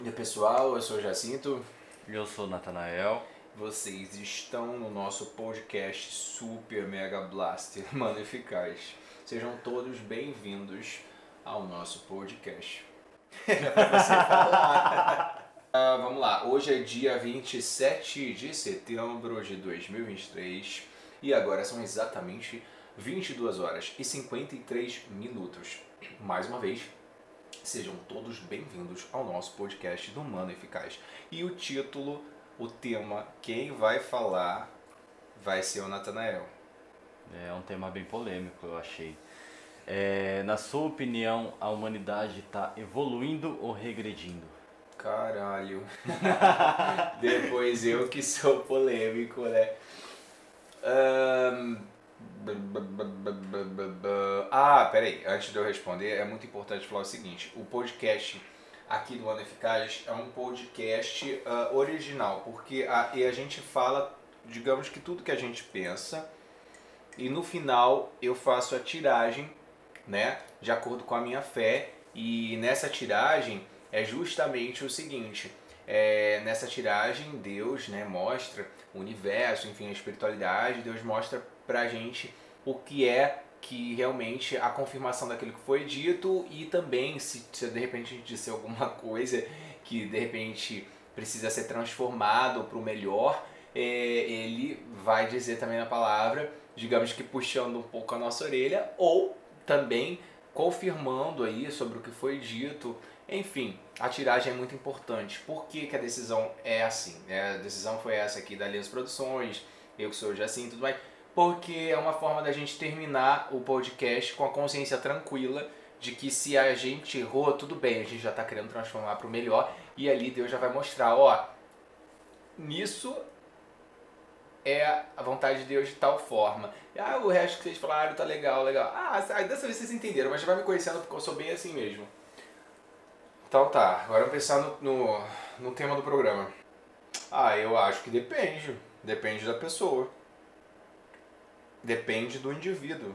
E aí, pessoal, eu sou o Jacinto. Eu sou o Natanael. Vocês estão no nosso podcast Super Mega Blaster Mano Eficaz. Sejam todos bem-vindos ao nosso podcast. Era pra você falar. Vamos lá, hoje é dia 27 de setembro de 2023 e agora são exatamente 22 horas e 53 minutos. Mais uma vez, sejam todos bem-vindos ao nosso podcast do Mano Eficaz. E o título, o tema, quem vai falar vai ser o Natanael. É um tema bem polêmico, eu achei. Na sua opinião, a humanidade está evoluindo ou regredindo? Caralho. Depois eu que sou polêmico, né? Peraí, antes de eu responder, é muito importante falar o seguinte: o podcast aqui do Ano Eficaz é um podcast original, porque a gente fala, digamos que tudo que a gente pensa, e no final eu faço a tiragem, né, de acordo com a minha fé, e nessa tiragem é justamente o seguinte: nessa tiragem Deus, né, mostra o universo, enfim, a espiritualidade, Deus mostra pra gente o que é que realmente a confirmação daquilo que foi dito, e também se de repente a gente disser alguma coisa que de repente precisa ser transformado para o melhor, ele vai dizer também na palavra, digamos que puxando um pouco a nossa orelha, ou também confirmando aí sobre o que foi dito. Enfim, a tiragem é muito importante. Por que a decisão é assim? A decisão foi essa aqui da Aliança Produções, eu que sou o Jacinto e tudo mais, porque é uma forma da gente terminar o podcast com a consciência tranquila de que se a gente errou, tudo bem, a gente já está querendo transformar para o melhor, e ali Deus já vai mostrar, ó, nisso é a vontade de Deus de tal forma. O resto que vocês falaram tá legal, legal. Dessa vez vocês entenderam, mas já vai me conhecendo porque eu sou bem assim mesmo. Então tá, agora vamos pensar no tema do programa. Eu acho que depende. Depende da pessoa. Depende do indivíduo.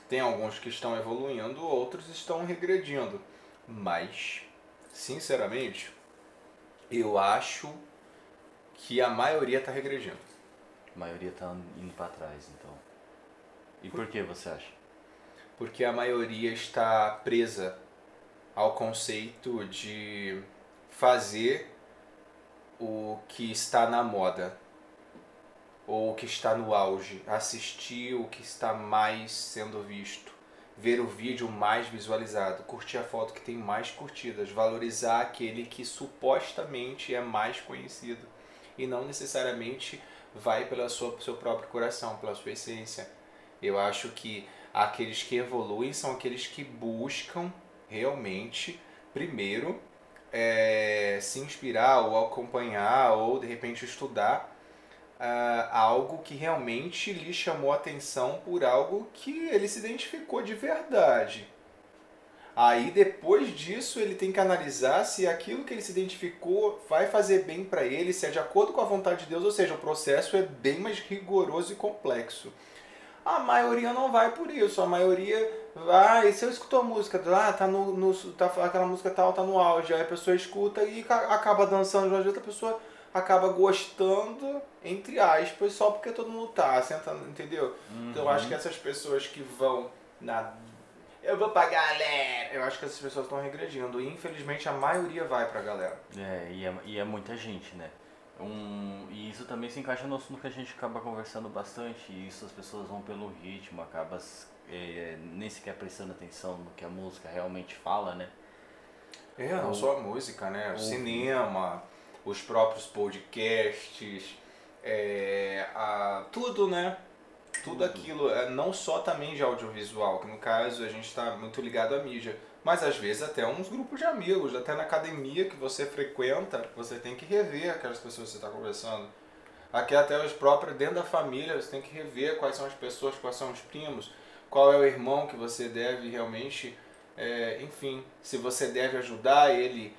Tem alguns que estão evoluindo, outros estão regredindo. Mas, sinceramente, eu acho que a maioria está regredindo. A maioria está indo para trás, então. E por que você acha? Porque a maioria está presa ao conceito de fazer o que está na moda, ou o que está no auge, assistir o que está mais sendo visto, ver o vídeo mais visualizado, curtir a foto que tem mais curtidas, valorizar aquele que supostamente é mais conhecido e não necessariamente vai pelo seu próprio coração, pela sua essência. Eu acho que aqueles que evoluem são aqueles que buscam realmente, primeiro, se inspirar ou acompanhar ou de repente estudar algo que realmente lhe chamou a atenção por algo que ele se identificou de verdade. Aí depois disso ele tem que analisar se aquilo que ele se identificou vai fazer bem para ele, se é de acordo com a vontade de Deus, ou seja, o processo é bem mais rigoroso e complexo. A maioria não vai por isso, a maioria vai, se eu escuto a música, aquela música tal tá no auge, aí a pessoa escuta e acaba dançando de uma jeito, a pessoa acaba gostando, entre aspas, só porque todo mundo tá sentando, entendeu? Então eu acho que essas pessoas que vão na... Eu vou pra galera! Eu acho que essas pessoas estão regredindo e infelizmente a maioria vai pra galera. E é muita gente, né? E isso também se encaixa no que a gente acaba conversando bastante. E isso as pessoas vão pelo ritmo, acaba nem sequer prestando atenção no que a música realmente fala, né? Não só a música, né? O cinema, os próprios podcasts, tudo, né? Tudo aquilo, não só também de audiovisual, que no caso a gente está muito ligado à mídia, mas às vezes até uns grupos de amigos, até na academia que você frequenta, você tem que rever aquelas pessoas que você está conversando. Aqui até os próprios, dentro da família, você tem que rever quais são as pessoas, quais são os primos, qual é o irmão que você deve realmente, enfim, se você deve ajudar ele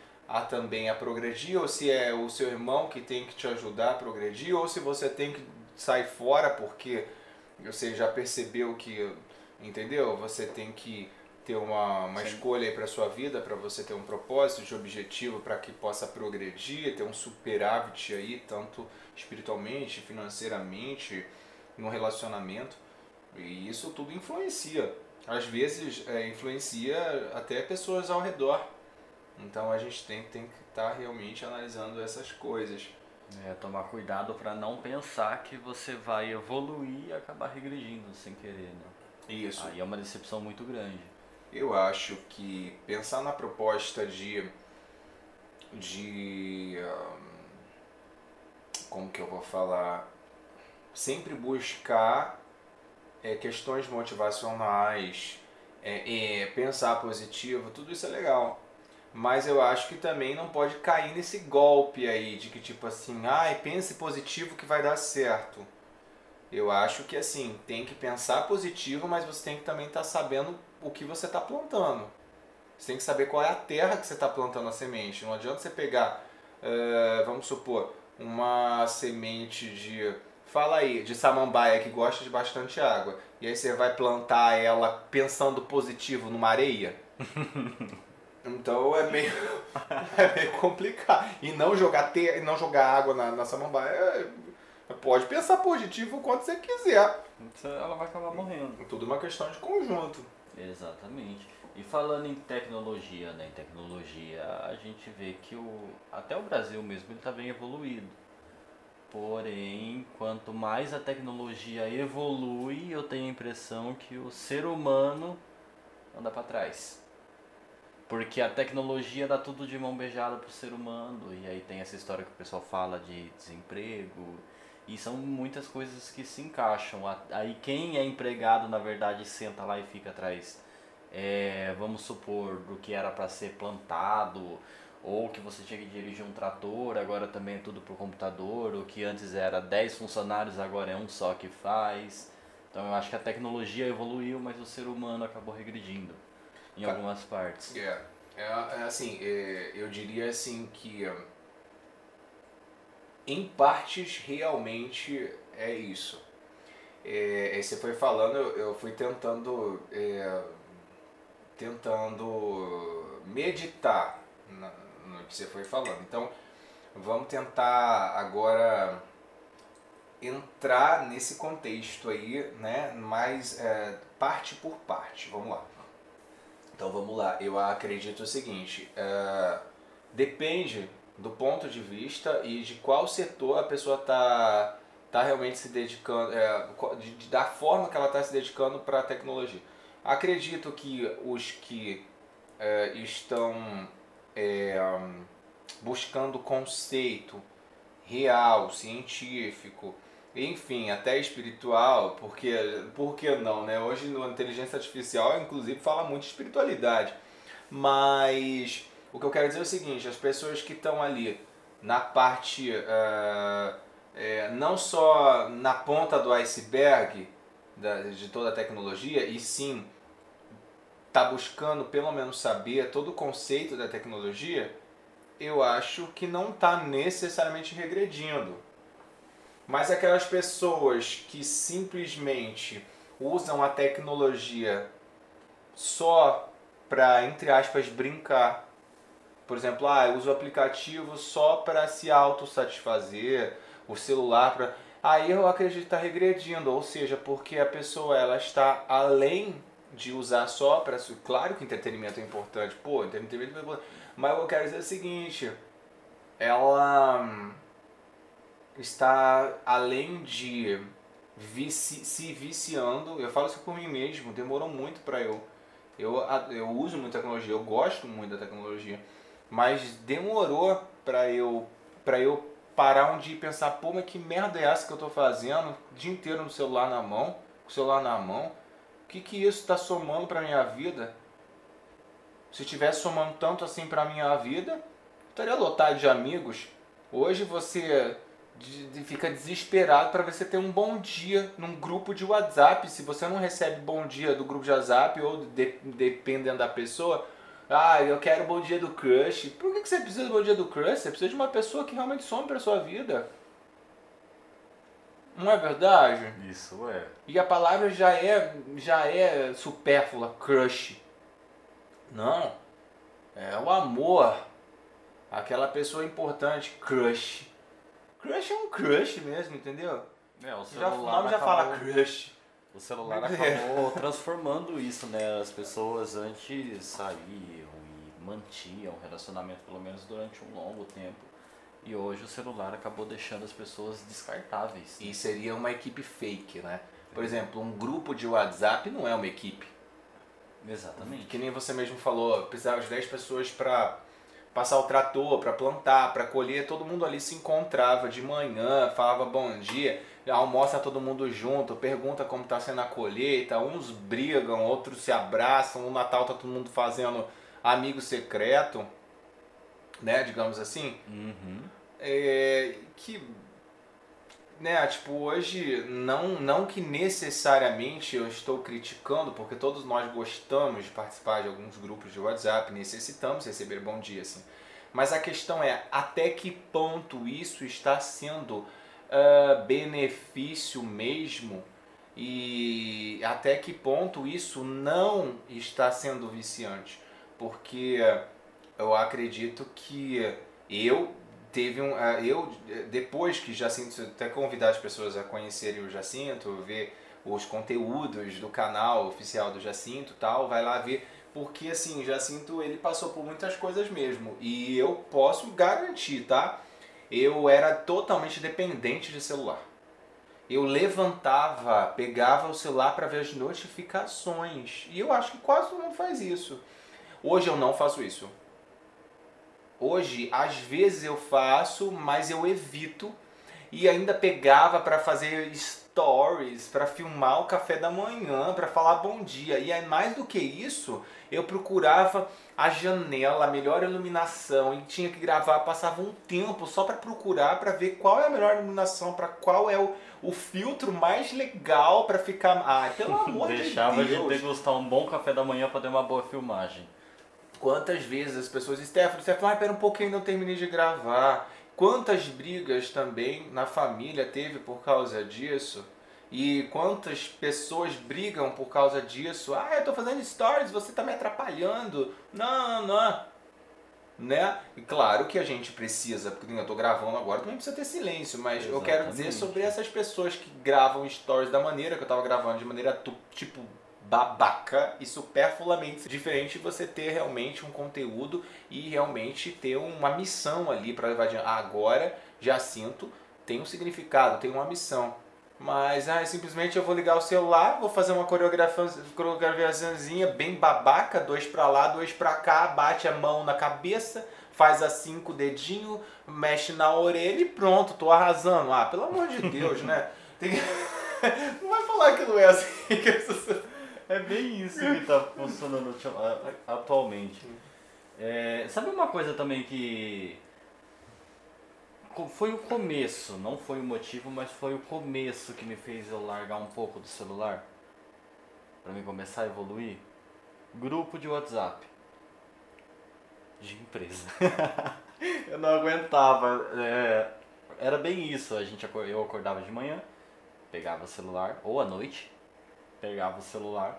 também a progredir, ou se é o seu irmão que tem que te ajudar a progredir, ou se você tem que sair fora porque você já percebeu que, entendeu? Você tem que ter uma escolha aí para sua vida, para você ter um propósito de objetivo para que possa progredir, ter um superávit aí, tanto espiritualmente, financeiramente, no relacionamento. E isso tudo influencia. Às vezes influencia até pessoas ao redor. Então a gente tem que estar realmente analisando essas coisas. Tomar cuidado para não pensar que você vai evoluir e acabar regredindo sem querer, né? Isso. Aí é uma decepção muito grande. Eu acho que pensar na proposta de como que eu vou falar, sempre buscar questões motivacionais, pensar positivo, tudo isso é legal. Mas eu acho que também não pode cair nesse golpe aí de que tipo assim, pense positivo que vai dar certo. Eu acho que assim, tem que pensar positivo, mas você tem que também estar sabendo o que você está plantando. Você tem que saber qual é a terra que você está plantando a semente. Não adianta você pegar, vamos supor, uma semente fala aí, de samambaia que gosta de bastante água. E aí você vai plantar ela pensando positivo numa areia. Então é meio complicado. E não jogar água na samambaia. Pode pensar positivo o quanto você quiser. Ela vai acabar morrendo. Tudo uma questão de conjunto. Exatamente. E falando em tecnologia, né? Em tecnologia, a gente vê que até o Brasil mesmo ele está bem evoluído. Porém, quanto mais a tecnologia evolui, eu tenho a impressão que o ser humano anda para trás. Porque a tecnologia dá tudo de mão beijada pro ser humano. E aí tem essa história que o pessoal fala de desemprego. E são muitas coisas que se encaixam. Aí quem é empregado, na verdade, senta lá e fica atrás. Vamos supor, do que era para ser plantado, ou que você tinha que dirigir um trator, agora também é tudo por computador, o que antes era 10 funcionários, agora é um só que faz. Então eu acho que a tecnologia evoluiu, mas o ser humano acabou regredindo em algumas partes. Assim, eu diria assim que em partes realmente é isso. Você foi falando, eu fui tentando meditar no que você foi falando. Então, vamos tentar agora entrar nesse contexto aí, né? Mais parte por parte. Vamos lá. Então, vamos lá. Eu acredito o seguinte: depende do ponto de vista e de qual setor a pessoa tá realmente se dedicando, da forma que ela está se dedicando para a tecnologia. Acredito que os que estão buscando conceito real, científico, enfim, até espiritual, porque por que não, né? Hoje na inteligência artificial, inclusive, fala muito de espiritualidade. Mas o que eu quero dizer é o seguinte: as pessoas que estão ali na parte, não só na ponta do iceberg de toda a tecnologia, e sim está buscando pelo menos saber todo o conceito da tecnologia, eu acho que não está necessariamente regredindo. Mas aquelas pessoas que simplesmente usam a tecnologia só para, entre aspas, brincar. Por exemplo, eu uso o aplicativo só para se autossatisfazer, o celular para... Aí eu acredito que está regredindo, ou seja, porque a pessoa ela está além de usar só para... Claro que entretenimento é importante, entretenimento é importante, mas eu quero dizer o seguinte: ela está além de se viciando. Eu falo isso por mim mesmo, demorou muito para eu uso muita tecnologia, eu gosto muito da tecnologia, mas demorou para eu parar um dia e pensar, mas que merda é essa que eu tô fazendo o dia inteiro no celular na mão, com o celular na mão? O que isso está somando para minha vida? Se estivesse somando tanto assim para minha vida, eu estaria lotado de amigos. Hoje você fica desesperado para ver se tem um bom dia num grupo de WhatsApp. Se você não recebe bom dia do grupo de WhatsApp, ou dependendo da pessoa, eu quero o bom dia do crush. Por que você precisa do bom dia do crush? Você precisa de uma pessoa que realmente some para sua vida. Não é verdade? Isso é. E a palavra já é supérflua, crush. Não, é o amor, aquela pessoa importante, crush. Crush é um crush mesmo, entendeu? O O nome já fala crush. O celular acabou transformando isso, né? As pessoas antes saíam e mantinham o relacionamento pelo menos durante um longo tempo. E hoje o celular acabou deixando as pessoas descartáveis. E seria uma equipe fake, né? Por exemplo, um grupo de WhatsApp não é uma equipe. Exatamente. Que nem você mesmo falou, precisava de 10 pessoas para passar o trator, para plantar, para colher, todo mundo ali se encontrava de manhã, falava bom dia, almoça todo mundo junto, pergunta como está sendo a colheita, uns brigam, outros se abraçam, no Natal tá todo mundo fazendo amigo secreto, né, digamos assim. Uhum. Que, né, tipo, hoje não que necessariamente eu estou criticando, porque todos nós gostamos de participar de alguns grupos de WhatsApp, necessitamos receber bom dia, assim. Mas a questão é, até que ponto isso está sendo benefício mesmo e até que ponto isso não está sendo viciante. Porque eu acredito que eu depois que Jacinto, até convidar as pessoas a conhecerem o Jacinto, ver os conteúdos do canal oficial do Jacinto, tal, vai lá ver, porque assim, Jacinto ele passou por muitas coisas mesmo, e eu posso garantir, tá? Eu era totalmente dependente de celular. Eu levantava, pegava o celular para ver as notificações, e eu acho que quase todo mundo faz isso. Hoje eu não faço isso. Hoje, às vezes eu faço, mas eu evito. E ainda pegava para fazer stories, para filmar o café da manhã, para falar bom dia. E aí, mais do que isso, eu procurava a janela, a melhor iluminação e tinha que gravar, passava um tempo só para procurar, para ver qual é a melhor iluminação, para qual é o filtro mais legal para ficar. Ai, pelo amor de Deus! Deixava de degustar um bom café da manhã para ter uma boa filmagem. Quantas vezes as pessoas, Stefano, pera um pouquinho, não terminei de gravar. Quantas brigas também na família teve por causa disso? E quantas pessoas brigam por causa disso? Ah, eu tô fazendo stories, você tá me atrapalhando. Não. Né? E claro que a gente precisa, porque eu tô gravando agora, também precisa ter silêncio, mas Exatamente. eu quero dizer sobre essas pessoas que gravam stories da maneira que eu tava gravando, de maneira tipo babaca e superfluamente diferente de você ter realmente um conteúdo e realmente ter uma missão ali para levar adiante. Agora, Jacinto tem um significado, tem uma missão. Mas simplesmente eu vou ligar o celular, vou fazer uma coreografiazinha bem babaca, 2 pra lá, 2 pra cá, bate a mão na cabeça, faz assim com o dedinho, mexe na orelha e pronto, tô arrasando. Ah, pelo amor de Deus, né? Não vai falar que não é assim. É bem isso que tá funcionando atualmente. Sabe uma coisa também que foi o começo, não foi o motivo, mas foi o começo que me fez eu largar um pouco do celular para mim começar a evoluir? Grupo de WhatsApp de empresa. Eu não aguentava. Era bem isso. Eu acordava de manhã, pegava o celular, ou à noite, pegava o celular.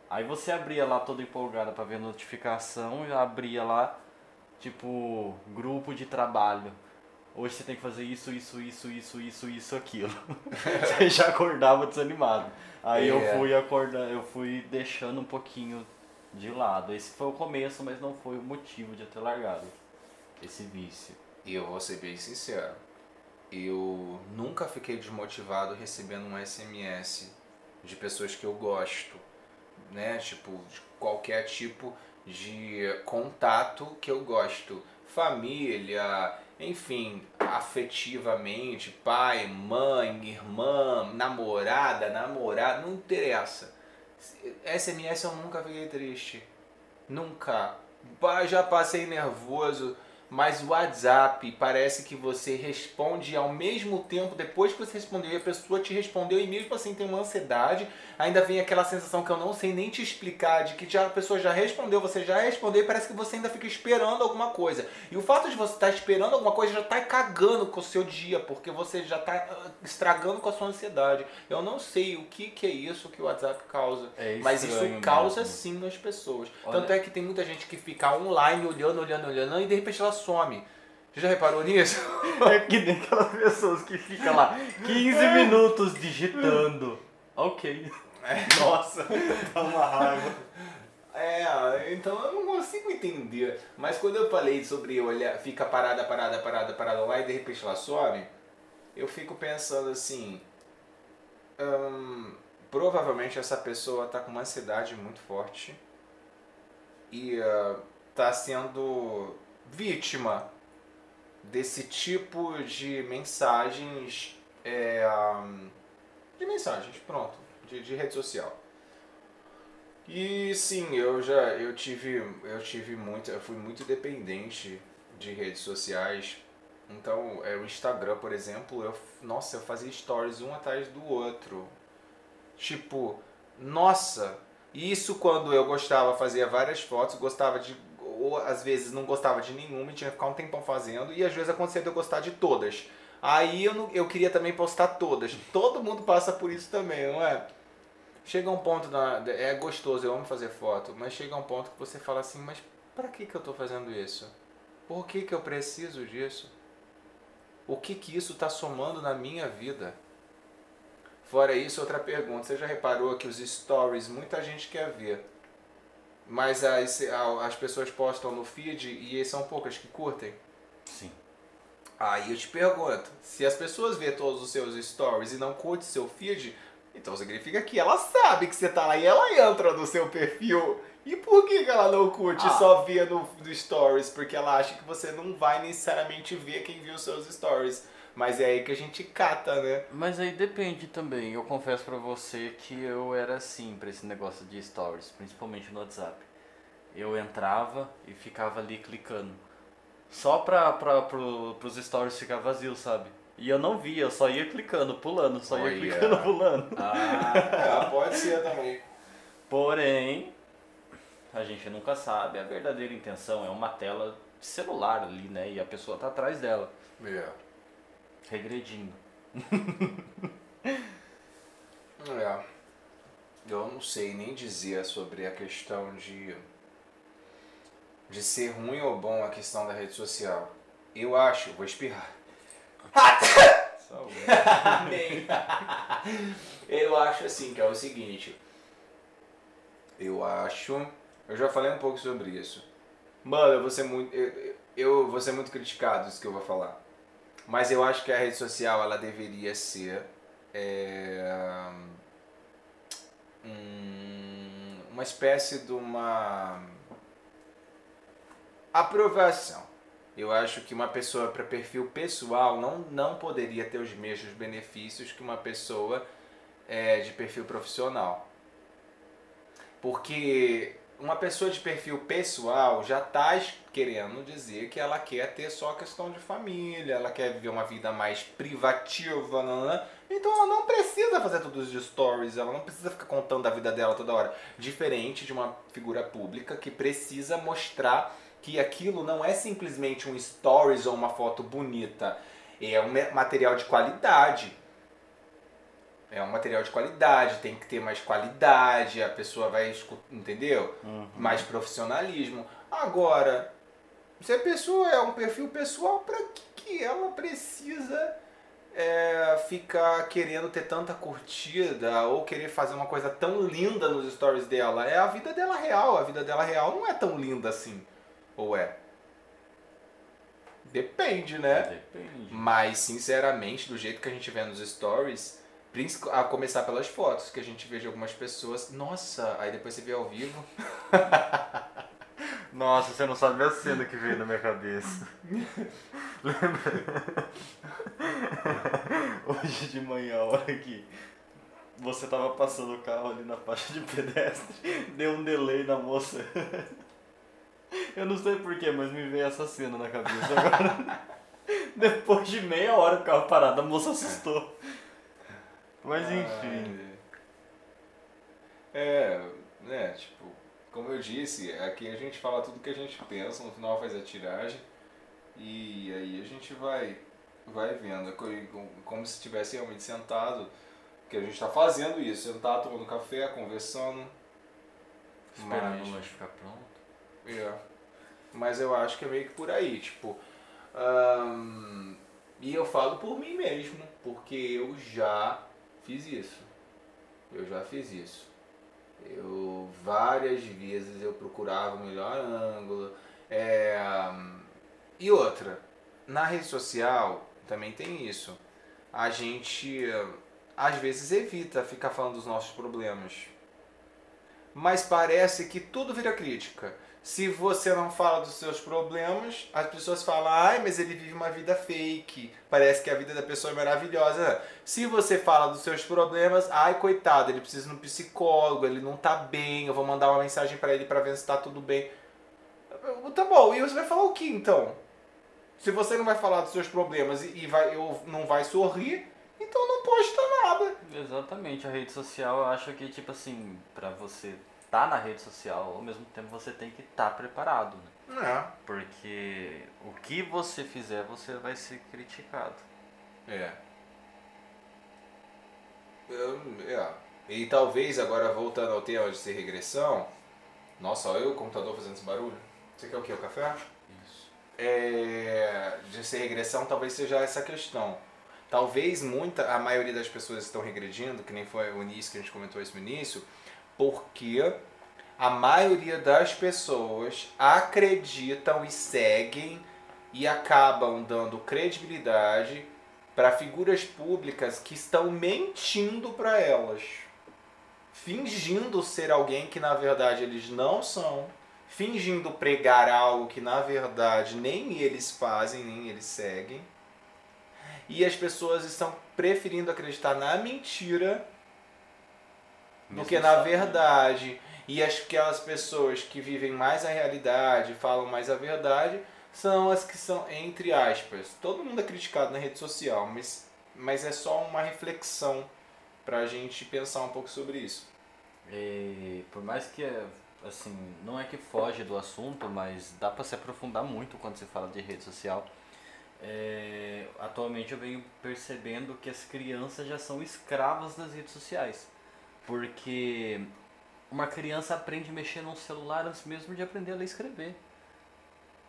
Aí você abria lá toda empolgada para ver a notificação e abria lá, tipo, grupo de trabalho. Hoje você tem que fazer isso, aquilo. Você já acordava desanimado. Aí eu fui deixando um pouquinho de lado. Esse foi o começo, mas não foi o motivo de eu ter largado esse vício. E eu vou ser bem sincero, eu nunca fiquei desmotivado recebendo um SMS de pessoas que eu gosto, né? Tipo, de qualquer tipo de contato que eu gosto. Família, enfim, afetivamente, pai, mãe, irmã, namorada, não interessa. SMS eu nunca fiquei triste. Nunca. Já passei nervoso. Mas o WhatsApp parece que você responde ao mesmo tempo depois que você respondeu e a pessoa te respondeu e mesmo assim tem uma ansiedade. Ainda vem aquela sensação que eu não sei nem te explicar, de que a pessoa já respondeu, você já respondeu e parece que você ainda fica esperando alguma coisa. E o fato de você estar esperando alguma coisa já está cagando com o seu dia, porque você já está estragando com a sua ansiedade. Eu não sei o que é isso que o WhatsApp causa, mas isso causa sim nas pessoas. Olha, tanto é que tem muita gente que fica online olhando e de repente ela some. Você já reparou nisso? É que nem aquelas pessoas que ficam lá 15 minutos digitando. Ok. Nossa, dá uma raiva. Então eu não consigo entender. Mas quando eu falei sobre olhar, fica parada lá e de repente ela some, eu fico pensando assim, provavelmente essa pessoa está com uma ansiedade muito forte e está sendo vítima desse tipo de mensagens, pronto, de rede social. E sim, eu fui muito dependente de redes sociais. Então, o Instagram, por exemplo, eu fazia stories um atrás do outro. Tipo, nossa, isso quando eu fazia várias fotos, ou às vezes não gostava de nenhuma e tinha que ficar um tempão fazendo, e às vezes acontecia de eu gostar de todas. Aí eu queria também postar todas. Todo mundo passa por isso também, não é? Chega um ponto, é gostoso, eu amo fazer foto, mas chega um ponto que você fala assim, mas pra que eu tô fazendo isso? Por que eu preciso disso? O que isso tá somando na minha vida? Fora isso, outra pergunta, você já reparou que os stories muita gente quer ver, mas as pessoas postam no feed e são poucas que curtem? Sim. Aí eu te pergunto, se as pessoas vêem todos os seus stories e não curtem seu feed, então significa que ela sabe que você tá lá e ela entra no seu perfil. E por que ela não curte e só vê no stories? Porque ela acha que você não vai necessariamente ver quem viu os seus stories. Mas é aí que a gente cata, né? Mas aí depende também. Eu confesso pra você que eu era assim pra esse negócio de stories, principalmente no WhatsApp. Eu entrava e ficava ali clicando. Só pros stories ficar vazios, sabe? E eu não via, eu só ia clicando, pulando, pulando. Pode ser também. Porém, a gente nunca sabe a verdadeira intenção. É uma tela de celular ali, né? E a pessoa tá atrás dela. Regredindo. Eu não sei nem dizer sobre a questão de ser ruim ou bom a questão da rede social. Eu acho, vou espirrar. Amém. Eu acho assim, que é o seguinte. Eu já falei um pouco sobre isso. Mano, eu vou ser muito criticado isso que eu vou falar. Mas eu acho que a rede social, ela deveria ser uma espécie de uma aprovação. Eu acho que uma pessoa para perfil pessoal não poderia ter os mesmos benefícios que uma pessoa de perfil profissional. Porque uma pessoa de perfil pessoal já está querendo dizer que ela quer ter só questão de família, ela quer viver uma vida mais privativa, então ela não precisa fazer todos os stories, ela não precisa ficar contando a vida dela toda hora. Diferente de uma figura pública que precisa mostrar que aquilo não é simplesmente um stories ou uma foto bonita, é um material de qualidade. É um material de qualidade, tem que ter mais qualidade, a pessoa vai escutar, entendeu? Mais profissionalismo. Agora, se a pessoa é um perfil pessoal, pra que ela precisa ficar querendo ter tanta curtida ou querer fazer uma coisa tão linda nos stories dela? É a vida dela real, a vida dela real não é tão linda assim. Ou é? Depende, né? Depende. Mas, sinceramente, do jeito que a gente vê nos stories, a começar pelas fotos, que a gente vê de algumas pessoas, nossa, aí depois você vê ao vivo. Nossa, você não sabe a cena que veio na minha cabeça. Lembra? Hoje de manhã, a hora que você tava passando o carro ali na faixa de pedestre, deu um delay na moça. Eu não sei porquê, mas me veio essa cena na cabeça agora. Depois de meia hora o carro parado, a moça assustou. Mas enfim. Né, tipo, como eu disse, aqui a gente fala tudo que a gente pensa, no final faz a tiragem e aí a gente vai vendo, como se estivesse realmente sentado, que a gente está fazendo isso, sentado, tomando café, conversando. Esperando o lanche ficar pronto. É, mas eu acho que é meio que por aí, tipo, e eu falo por mim mesmo, porque eu já fiz isso. Eu já fiz isso. Eu várias vezes eu procurava o melhor ângulo. E outra, na rede social também tem isso. A gente às vezes evita ficar falando dos nossos problemas. Mas parece que tudo vira crítica. Se você não fala dos seus problemas, as pessoas falam, ai, mas ele vive uma vida fake, parece que a vida da pessoa é maravilhosa. Se você fala dos seus problemas, ai, coitado, ele precisa de um psicólogo, ele não tá bem, eu vou mandar uma mensagem pra ele pra ver se tá tudo bem. Tá bom, e você vai falar o que então? Se você não vai falar dos seus problemas não vai sorrir, então não posta nada. Exatamente, a rede social eu acho que, tipo assim, pra você tá na rede social, ao mesmo tempo você tem que estar preparado, né? É. Porque o que você fizer, você vai ser criticado. É. E talvez, agora voltando ao tema de ser regressão, nossa, olha o computador fazendo esse barulho. Você quer o quê? O café? Isso. De ser regressão, talvez seja essa questão. Talvez a maioria das pessoas estão regredindo, que nem foi o início que a gente comentou isso no início, porque a maioria das pessoas acreditam e seguem e acabam dando credibilidade para figuras públicas que estão mentindo para elas, fingindo ser alguém que na verdade eles não são, fingindo pregar algo que na verdade nem eles fazem, nem eles seguem. E as pessoas estão preferindo acreditar na mentira do que na verdade. E aquelas pessoas que vivem mais a realidade, falam mais a verdade, são as que são, entre aspas, todo mundo é criticado na rede social, mas é só uma reflexão pra gente pensar um pouco sobre isso. E por mais que, assim, não é que foge do assunto, mas dá pra se aprofundar muito quando se fala de rede social. Atualmente eu venho percebendo que as crianças já são escravas das redes sociais. Porque uma criança aprende a mexer num celular antes mesmo de aprender a ler e escrever.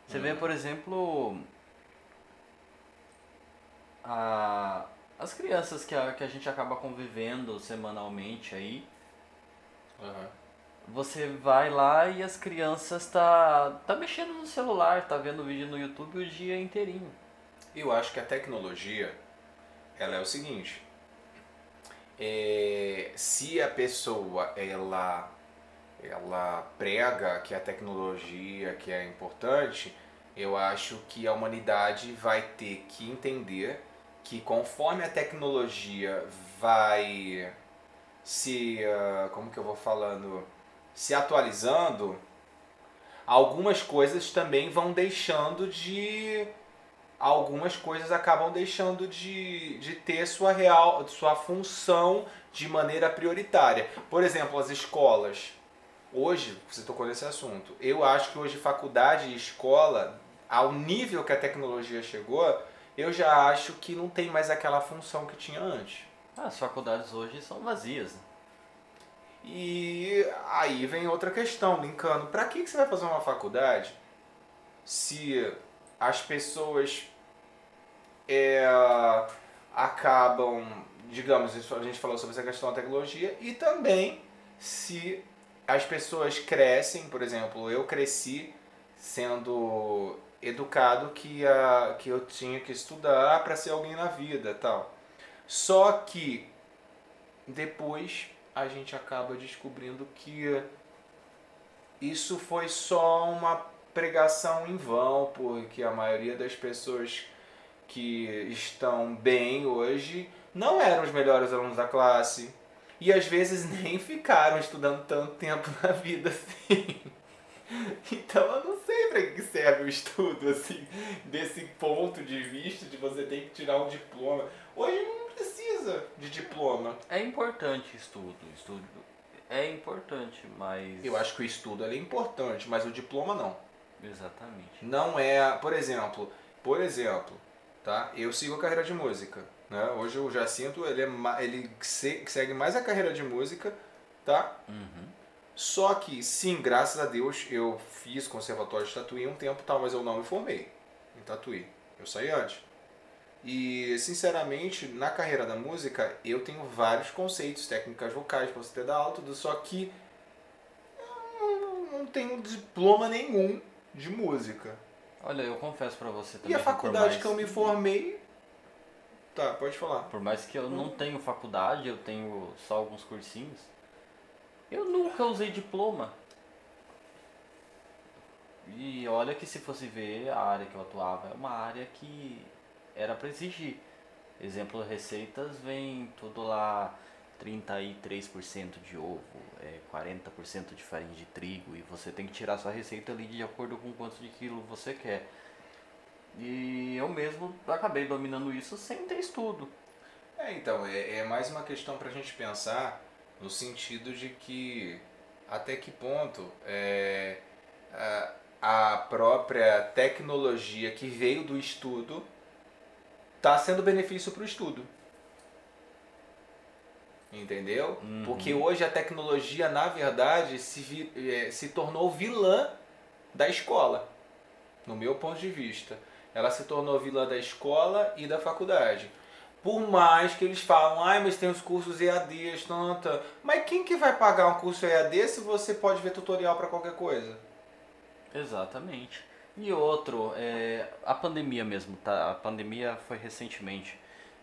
Você vê, por exemplo, as crianças que a gente acaba convivendo semanalmente aí. Você vai lá e as crianças tá mexendo no celular, tá vendo vídeo no YouTube o dia inteirinho. Eu acho que a tecnologia, ela é o seguinte, se a pessoa ela prega que a tecnologia que é importante, eu acho que a humanidade vai ter que entender que conforme a tecnologia vai como que eu vou falando, se atualizando, algumas coisas também vão deixando de... Algumas coisas acabam deixando de ter sua função de maneira prioritária. Por exemplo, as escolas. Hoje, você tocou nesse assunto, eu acho que hoje faculdade e escola, ao nível que a tecnologia chegou, eu já acho que não tem mais aquela função que tinha antes. As faculdades hoje são vazias. E aí vem outra questão, linkando. Para que você vai fazer uma faculdade se as pessoas acabam, digamos, a gente falou sobre essa questão da tecnologia, e também se as pessoas crescem, por exemplo, eu cresci sendo educado que eu tinha que estudar para ser alguém na vida, tal. Só que depois a gente acaba descobrindo que isso foi só uma pregação em vão, porque a maioria das pessoas que estão bem hoje não eram os melhores alunos da classe e às vezes nem ficaram estudando tanto tempo na vida assim. Então eu não sei para que serve o estudo, assim, desse ponto de vista de você ter que tirar um diploma. Hoje não precisa de diploma. É importante estudo é importante, mas... Eu acho que o estudo ele é importante, mas o diploma não. Exatamente. Não é, por exemplo, tá? Eu sigo a carreira de música, né? Hoje o Jacinto, segue mais a carreira de música, tá? Uhum. Só que, sim, graças a Deus, eu fiz conservatório de Tatuí um tempo, tá? Mas eu não me formei em Tatuí. Eu saí antes. E, sinceramente, na carreira da música, eu tenho vários conceitos, técnicas vocais pra você ter da aula, tudo, só que eu não tenho diploma nenhum de música. Olha, eu confesso pra você E também a que por faculdade que eu mais... me formei... Tá, pode falar. Por mais que eu não tenho faculdade, eu tenho só alguns cursinhos, eu nunca usei diploma. E olha que se fosse ver a área que eu atuava, é uma área que era para exigir. Exemplo, receitas vem tudo lá 33% de ovo, 40% de farinha de trigo e você tem que tirar sua receita ali de acordo com quanto de quilo você quer. E eu mesmo acabei dominando isso sem ter estudo. Então, é mais uma questão pra gente pensar no sentido de que até que ponto a própria tecnologia que veio do estudo está sendo benefício para o estudo. Entendeu? Porque Uhum. hoje a tecnologia, na verdade, se tornou vilã da escola, no meu ponto de vista. Ela se tornou vilã da escola e da faculdade. Por mais que eles falam, ai, mas tem os cursos EADs, tanta. Mas quem que vai pagar um curso EAD se você pode ver tutorial para qualquer coisa? Exatamente. E outro, a pandemia mesmo, tá? A pandemia foi recentemente,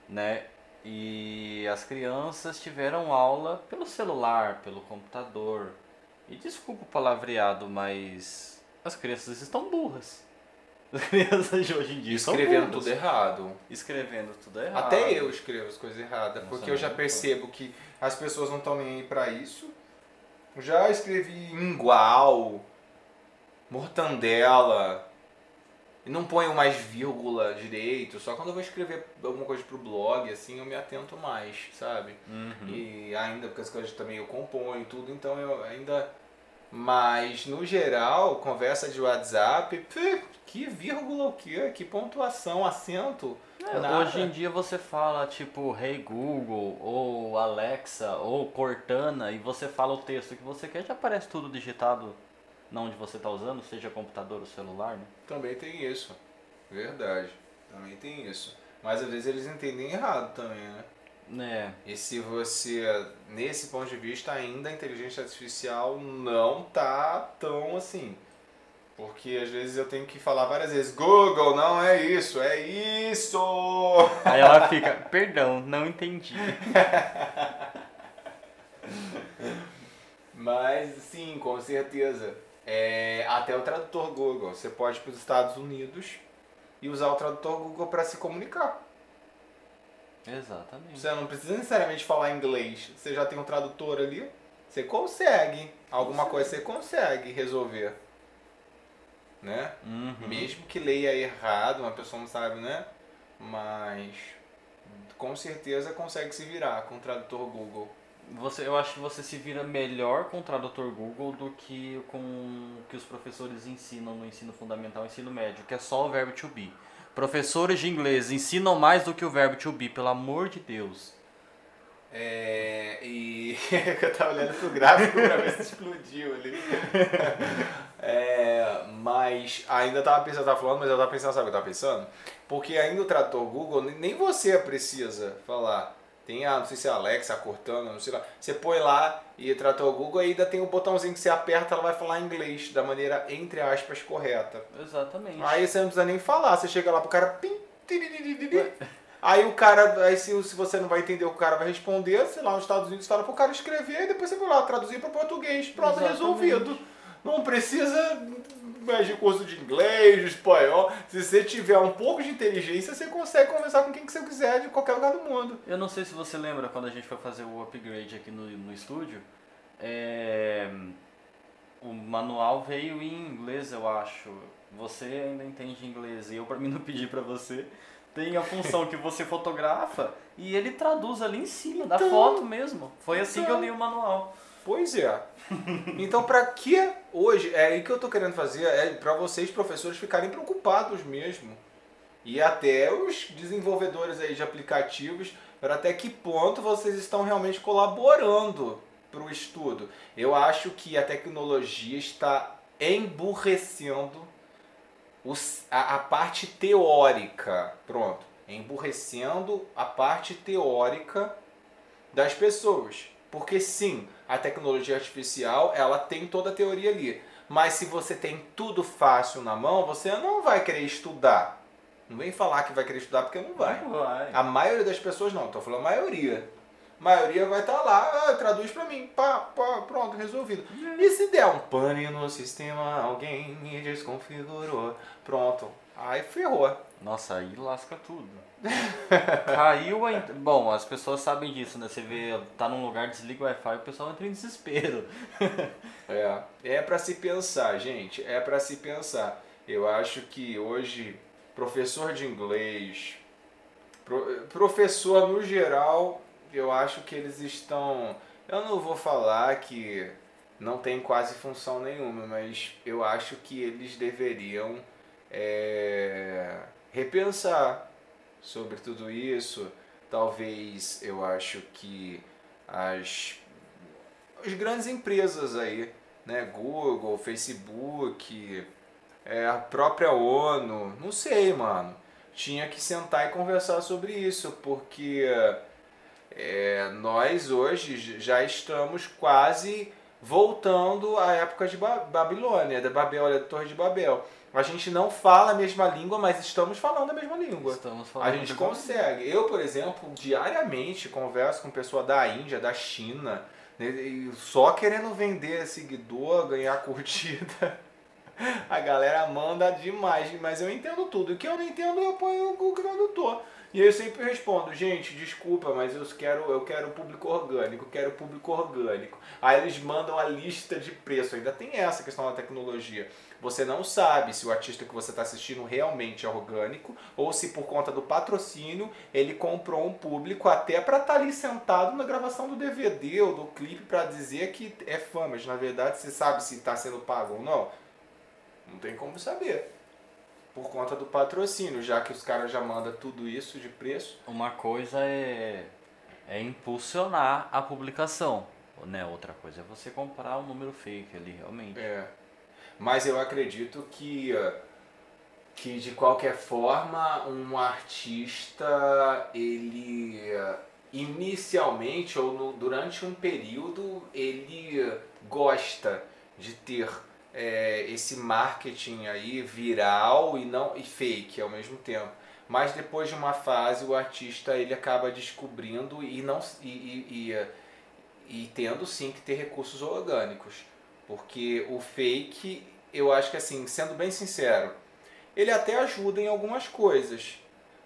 né? E as crianças tiveram aula pelo celular, pelo computador. E desculpa o palavreado, mas as crianças estão burras. As crianças de hoje em dia estão Escrevendo burras. tudo errado. Escrevendo tudo Até errado. eu escrevo as coisas erradas, Nossa, porque eu já nem fala. percebo que as pessoas não estão nem aí pra isso. Já escrevi igual, mortandela, e não ponho mais vírgula direito, só quando eu vou escrever alguma coisa pro blog, assim, eu me atento mais, sabe? Uhum. E ainda, porque as coisas também eu componho e tudo, então eu ainda... Mas, no geral, conversa de WhatsApp, que vírgula o quê? Que pontuação, acento, Hoje em nada. dia você fala tipo Hey Google, ou Alexa, ou Cortana, e você fala o texto que você quer, já aparece tudo digitado na onde você está usando, seja computador ou celular, né? Também tem isso, verdade, também tem isso. Mas às vezes eles entendem errado também, né? É, E se você, nesse ponto de vista, ainda a inteligência artificial não tá tão assim. Porque às vezes eu tenho que falar várias vezes, Google, não é isso, é isso! aí ela fica, perdão, não entendi. Mas sim, com certeza. Até o tradutor Google. Você pode ir para os Estados Unidos e usar o tradutor Google para se comunicar. Você Exatamente. não precisa necessariamente falar inglês. Você já tem um tradutor ali. Você consegue. Alguma coisa você consegue resolver. Né? Uhum. Mesmo que leia errado, uma pessoa não sabe, né? Mas com certeza consegue se virar com o tradutor Google. Eu acho que você se vira melhor com o tradutor Google do que com o que os professores ensinam no ensino fundamental e ensino médio, que é só o verbo to be. Professores de inglês ensinam mais do que o verbo to be, pelo amor de Deus. E eu tava olhando pro gráfico pra ver se explodiu ali. Mas ainda tava pensando, eu tava falando, mas eu tava pensando, sabe o que eu tava pensando? Porque ainda o tradutor Google, nem você precisa falar. Tem a, não sei se é a Alexa, a Cortana, não sei lá. Você põe lá e tradutor Google, e ainda tem o botãozinho que você aperta, ela vai falar inglês da maneira, entre aspas, correta. Exatamente. Aí você não precisa nem falar, você chega lá pro cara, pim, tiririri. Aí o cara, aí se você não vai entender o que o cara vai responder, sei lá, nos Estados Unidos fala pro cara escrever e depois você vai lá traduzir para português, pronto, resolvido. Exatamente. Não precisa mais de curso de inglês, de espanhol. Se você tiver um pouco de inteligência, você consegue conversar com quem que você quiser de qualquer lugar do mundo. Eu não sei se você lembra quando a gente foi fazer o upgrade aqui no estúdio. É, O manual veio em inglês, eu acho. Você ainda entende inglês e eu, pra mim não pedir pra você, tem a função que você fotografa e ele traduz ali em cima da foto mesmo. Foi assim que eu li o manual. Pois é. Então, para que hoje, é aí que eu tô querendo fazer, é para vocês, professores, ficarem preocupados mesmo. E até os desenvolvedores aí de aplicativos, para até que ponto vocês estão realmente colaborando para o estudo. Eu acho que a tecnologia está emburrecendo a parte teórica. Pronto. Emburrecendo a parte teórica das pessoas. Porque sim, a tecnologia artificial, ela tem toda a teoria ali. Mas se você tem tudo fácil na mão, você não vai querer estudar. Não vem falar que vai querer estudar porque não vai. Não vai. A maioria das pessoas não, estou falando a maioria. A maioria vai estar lá, traduz para mim, pá, pronto, resolvido. E se der um pane no sistema, alguém me desconfigurou, pronto, aí ferrou. Nossa, aí lasca tudo. Caiu a... Bom, as pessoas sabem disso, né? Você vê, tá num lugar, desliga o Wi-Fi, o pessoal entra em desespero. É para se pensar, gente, é para se pensar. Eu acho que hoje, professor de inglês, professor no geral, eu acho que eles estão... Eu não vou falar que não tem quase função nenhuma, mas eu acho que eles deveriam repensar sobre tudo isso. Talvez eu acho que as grandes empresas aí, né, Google, Facebook, a própria ONU, não sei, mano, tinha que sentar e conversar sobre isso, porque nós hoje já estamos quase voltando à época de Babilônia, da Babel, da Torre de Babel. A gente não fala a mesma língua, mas estamos falando a mesma língua. Estamos falando A gente consegue. Eu, por exemplo, diariamente converso com pessoa da Índia, da China, né, só querendo vender seguidor, ganhar curtida. A galera manda demais, mas eu entendo tudo. O que eu não entendo, eu apoio o tradutor. E eu sempre respondo, gente, desculpa, mas eu quero público orgânico. Aí eles mandam a lista de preço. Ainda tem essa questão da tecnologia. Você não sabe se o artista que você está assistindo realmente é orgânico ou se por conta do patrocínio ele comprou um público até para estar ali sentado na gravação do DVD ou do clipe para dizer que é fã, mas na verdade você sabe se está sendo pago ou não. Não tem como saber. Por conta do patrocínio, já que os caras já mandam tudo isso de preço. Uma coisa é impulsionar a publicação, né? Outra coisa é você comprar um número fake ali, realmente. Mas eu acredito que de qualquer forma um artista, ele inicialmente ou durante um período, ele gosta de ter esse marketing aí viral e fake ao mesmo tempo. Mas depois de uma fase o artista ele acaba descobrindo e tendo sim que ter recursos orgânicos. Porque o fake, eu acho que assim, sendo bem sincero, ele até ajuda em algumas coisas,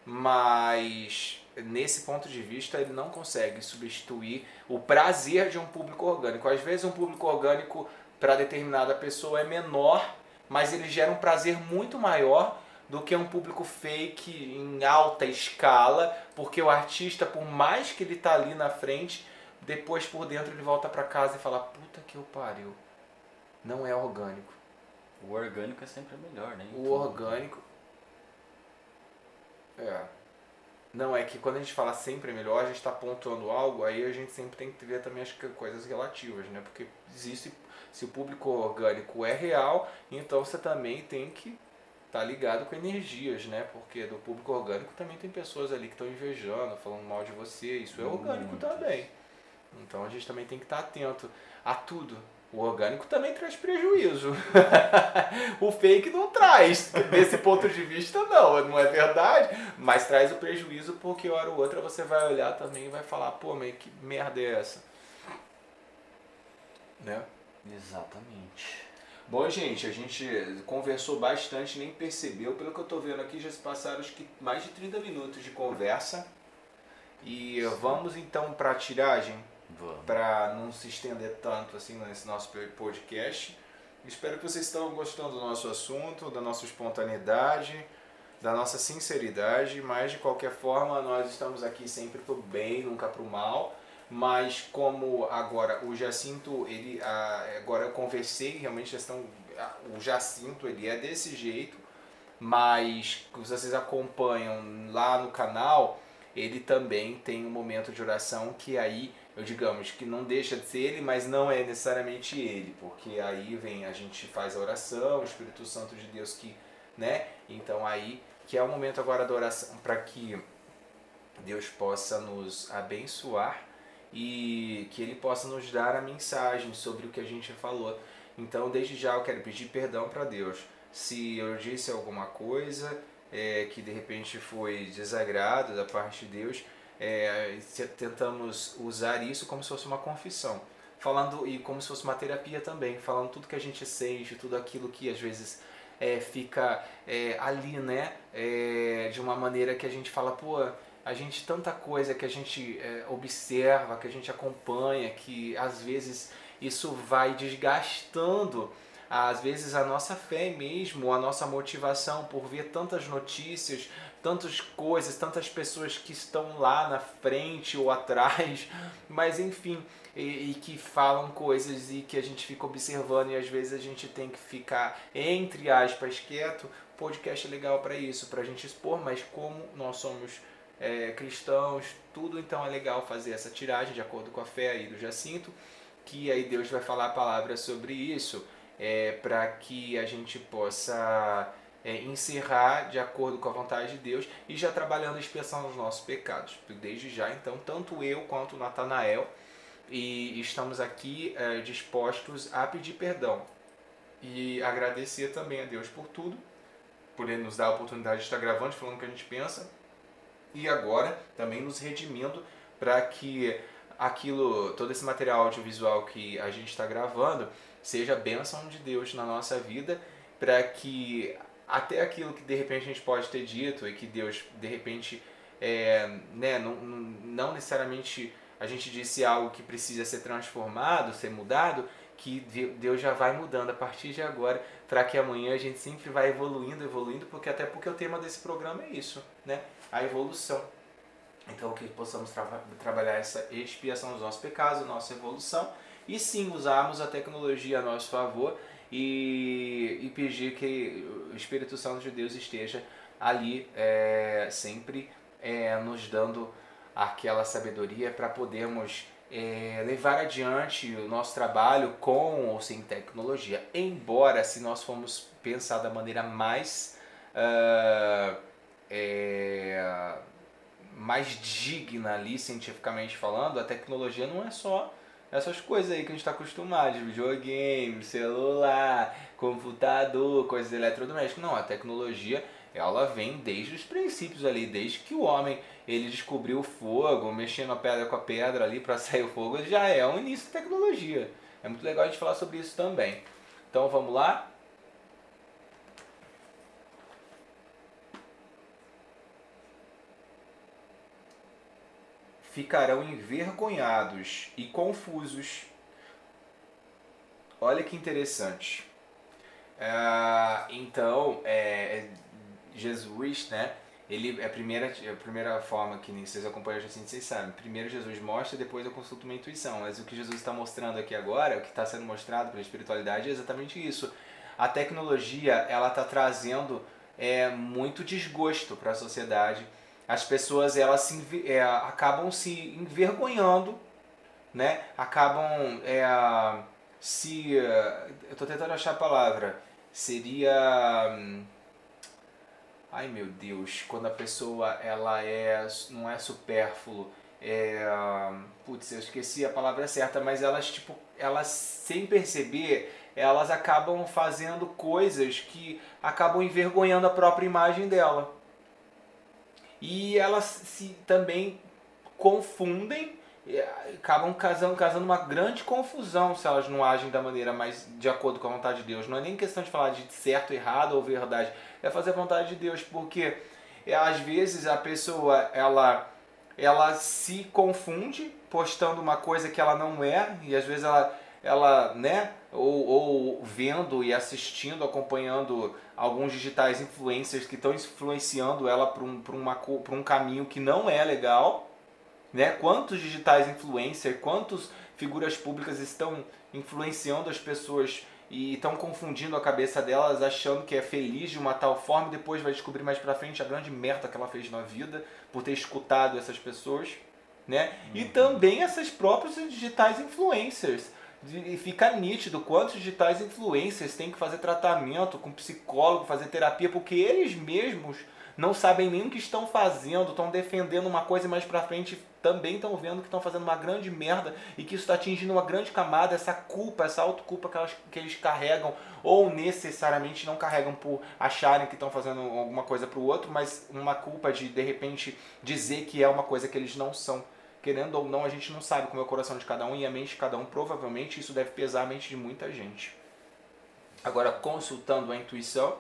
mas nesse ponto de vista ele não consegue substituir o prazer de um público orgânico. Às vezes um público orgânico para determinada pessoa é menor, mas ele gera um prazer muito maior do que um público fake em alta escala, porque o artista, por mais que ele tá ali na frente, depois por dentro ele volta para casa e fala, puta que eu pariu, não é orgânico. O orgânico é sempre melhor, né? O orgânico... Não, é que quando a gente fala sempre melhor, a gente está pontuando algo, aí a gente sempre tem que ver também as coisas relativas, né? Porque existe... Se o público orgânico é real, então você também tem que estar ligado com energias, né? Porque do público orgânico também tem pessoas ali que estão invejando, falando mal de você, isso é orgânico também. Então a gente também tem que estar atento a tudo. O orgânico também traz prejuízo. O fake não traz. Desse ponto de vista, não é verdade. Mas traz o prejuízo porque hora ou outra você vai olhar também e vai falar, pô, mas que merda é essa? Né? Exatamente. Bom, gente, a gente conversou bastante, nem percebeu. Pelo que eu estou vendo aqui, já se passaram acho que mais de 30 minutos de conversa. E vamos então para a tiragem, para não se estender tanto assim nesse nosso podcast. Espero que vocês estão gostando do nosso assunto, da nossa espontaneidade, da nossa sinceridade, mas de qualquer forma nós estamos aqui sempre pro bem, nunca pro mal. Mas como agora o Jacinto, agora eu conversei, realmente o Jacinto ele é desse jeito, mas se vocês acompanham lá no canal, ele também tem um momento de oração que aí, eu digamos, que não deixa de ser ele, mas não é necessariamente ele, porque aí vem, a gente faz a oração, o Espírito Santo de Deus que, né? Então aí, que é o momento agora da oração para que Deus possa nos abençoar e que Ele possa nos dar a mensagem sobre o que a gente falou. Então, desde já eu quero pedir perdão para Deus se eu disse alguma coisa que de repente foi desagrado da parte de Deus. Tentamos usar isso como se fosse uma confissão, falando, e como se fosse uma terapia também, falando tudo que a gente sente, tudo aquilo que às vezes fica ali, né? De uma maneira que a gente fala, pô, a gente, tanta coisa que a gente observa, que a gente acompanha, que às vezes isso vai desgastando, às vezes a nossa fé mesmo, a nossa motivação por ver tantas notícias, tantas coisas, tantas pessoas que estão lá na frente ou atrás, mas enfim, e que falam coisas e que a gente fica observando e às vezes a gente tem que ficar, entre aspas, quieto. O podcast é legal para isso, para a gente expor, mas como nós somos cristãos, tudo, então é legal fazer essa tiragem de acordo com a fé aí do Jacinto, que aí Deus vai falar a palavra sobre isso, para que a gente possa encerrar de acordo com a vontade de Deus e já trabalhando a expiação dos nossos pecados. Desde já, então, tanto eu quanto o Natanael, e estamos aqui dispostos a pedir perdão e agradecer também a Deus por tudo, por Ele nos dar a oportunidade de estar gravando, falando o que a gente pensa, e agora também nos redimindo para que todo esse material audiovisual que a gente está gravando seja a bênção de Deus na nossa vida, para que até aquilo que de repente a gente pode ter dito e que Deus de repente não necessariamente a gente disse algo que precisa ser transformado, ser mudado, que Deus já vai mudando a partir de agora, para que amanhã a gente sempre vai evoluindo, porque o tema desse programa é isso, né? A evolução. Então que possamos trabalhar essa expiação dos nossos pecados, nossa evolução, e sim usarmos a tecnologia a nosso favor e pedir que o Espírito Santo de Deus esteja ali sempre nos dando aquela sabedoria para podermos levar adiante o nosso trabalho com ou sem tecnologia. Embora, se nós formos pensar da maneira mais mais digna ali, cientificamente falando, a tecnologia não é só essas coisas aí que a gente está acostumado, videogame, celular, computador, coisas eletrodomésticas. Não, a tecnologia ela vem desde os princípios ali, desde que o homem ele descobriu o fogo, mexendo a pedra com a pedra ali para sair o fogo, já é o início da tecnologia. É muito legal a gente falar sobre isso também. Então vamos lá? Ficarão envergonhados e confusos. Olha que interessante. Então, Jesus, né? Ele a primeira forma que vocês acompanham assim, vocês sabem. Primeiro Jesus mostra, depois eu consulto minha intuição. Mas o que Jesus está mostrando aqui agora, o que está sendo mostrado pela espiritualidade é exatamente isso. A tecnologia ela está trazendo muito desgosto para a sociedade. As pessoas elas acabam se envergonhando, né? Acabam eu estou tentando achar a palavra. Seria ai meu Deus, quando a pessoa ela não é supérfluo, putz, eu esqueci a palavra certa, mas elas sem perceber, elas acabam fazendo coisas que acabam envergonhando a própria imagem dela. E elas também confundem, acabam causando uma grande confusão se elas não agem da maneira mais de acordo com a vontade de Deus. Não é nem questão de falar de certo, errado ou verdade, é fazer a vontade de Deus, porque às vezes a pessoa ela se confunde postando uma coisa que ela não é, e às vezes ela, né, ou vendo e assistindo, acompanhando alguns digitais influencers que estão influenciando ela para um caminho que não é legal, né? Quantos digitais influencers, quantas figuras públicas estão influenciando as pessoas e estão confundindo a cabeça delas, achando que é feliz de uma tal forma e depois vai descobrir mais pra frente a grande merda que ela fez na vida por ter escutado essas pessoas, né? E também essas próprias digitais influencers. E fica nítido quantos digitais influencers têm que fazer tratamento com psicólogo, fazer terapia, porque eles mesmos não sabem nem o que estão fazendo, estão defendendo uma coisa e mais pra frente também estão vendo que estão fazendo uma grande merda e que isso está atingindo uma grande camada, essa culpa, essa autoculpa que eles carregam, ou necessariamente não carregam por acharem que estão fazendo alguma coisa pro outro, mas uma culpa de repente dizer que é uma coisa que eles não são. Querendo ou não, a gente não sabe como é o coração de cada um e a mente de cada um, provavelmente isso deve pesar a mente de muita gente. Agora, consultando a intuição,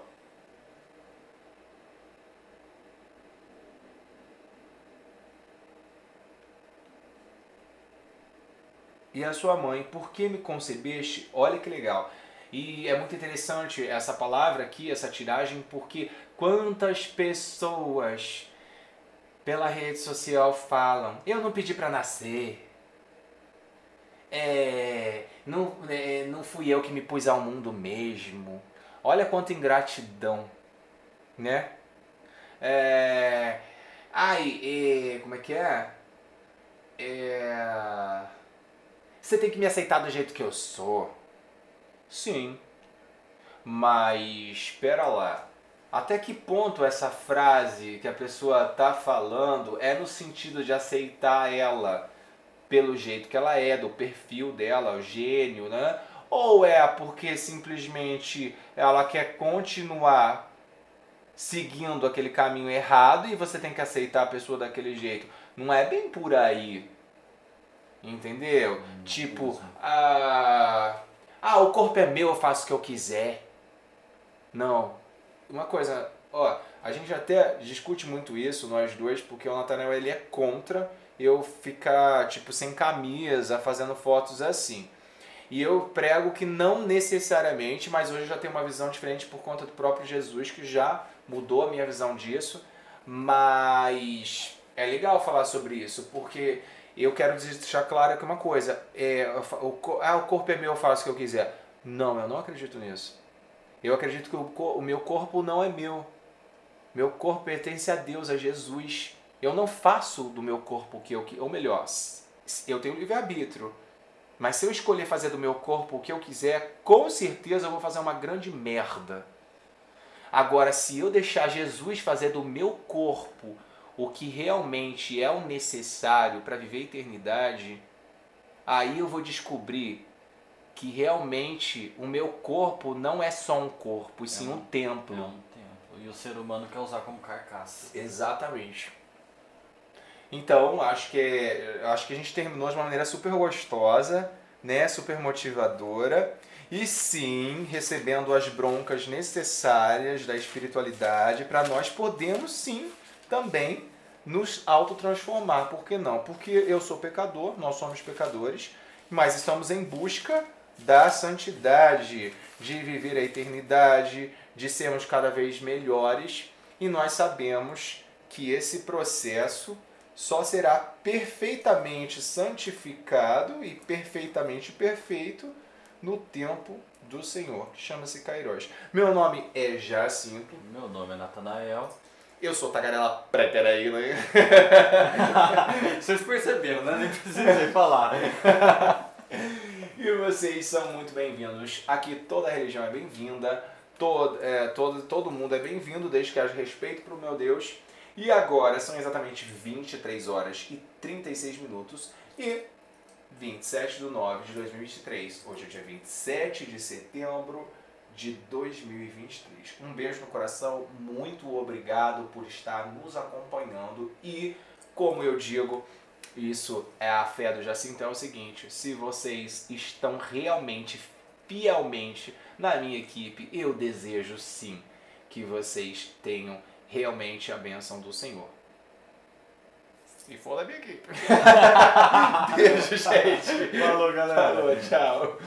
e a sua mãe, por que me concebeste? Olha que legal. E é muito interessante essa palavra aqui, essa tiragem, porque quantas pessoas pela rede social falam: eu não pedi para nascer, não fui eu que me pus ao mundo mesmo. Olha quanta ingratidão, né? Como é que é? Você tem que me aceitar do jeito que eu sou. Sim, mas espera lá. Até que ponto essa frase que a pessoa tá falando é no sentido de aceitar ela pelo jeito que ela é, do perfil dela, o gênio, né? Ou é porque simplesmente ela quer continuar seguindo aquele caminho errado e você tem que aceitar a pessoa daquele jeito? Não é bem por aí. Entendeu? Tipo, o corpo é meu, eu faço o que eu quiser. Não. Uma coisa, ó, a gente até discute muito isso, nós dois, porque o Nathanael ele é contra eu ficar, tipo, sem camisa, fazendo fotos assim. E eu prego que não necessariamente, mas hoje eu já tenho uma visão diferente por conta do próprio Jesus, que já mudou a minha visão disso. Mas é legal falar sobre isso, porque eu quero deixar claro que uma coisa, o corpo é meu, eu faço o que eu quiser. Não, eu não acredito nisso. Eu acredito que o meu corpo não é meu. Meu corpo pertence a Deus, a Jesus. Eu não faço do meu corpo o que eu... Ou melhor, eu tenho livre-arbítrio. Mas se eu escolher fazer do meu corpo o que eu quiser, com certeza eu vou fazer uma grande merda. Agora, se eu deixar Jesus fazer do meu corpo o que realmente é o necessário para viver a eternidade, aí eu vou descobrir que realmente o meu corpo não é só um corpo, e sim um templo. É um templo. E o ser humano quer usar como carcaça. Exatamente. Então, acho que a gente terminou de uma maneira super gostosa, né? Super motivadora. E sim, recebendo as broncas necessárias da espiritualidade para nós podermos sim também nos autotransformar. Por que não? Porque eu sou pecador, nós somos pecadores, mas estamos em busca da santidade, de viver a eternidade, de sermos cada vez melhores, e nós sabemos que esse processo só será perfeitamente santificado e perfeitamente perfeito no tempo do Senhor, que chama-se Kairos. Meu nome é Jacinto. Meu nome é Nathanael. Eu sou Tagarela Preteraína. Vocês perceberam, né? Nem precisei falar. E vocês são muito bem-vindos. Aqui toda religião é bem-vinda, todo mundo é bem-vindo, desde que haja respeito para o meu Deus. E agora são exatamente 23 horas e 36 minutos e 27/9/2023. Hoje é dia 27 de setembro de 2023. Um beijo no coração, muito obrigado por estar nos acompanhando e, como eu digo, isso é a fé do Jacinto, então é o seguinte: se vocês estão realmente, fielmente na minha equipe, eu desejo sim que vocês tenham realmente a bênção do Senhor. Se for da minha equipe. Beijo, gente. Falou, galera. Falou, tchau.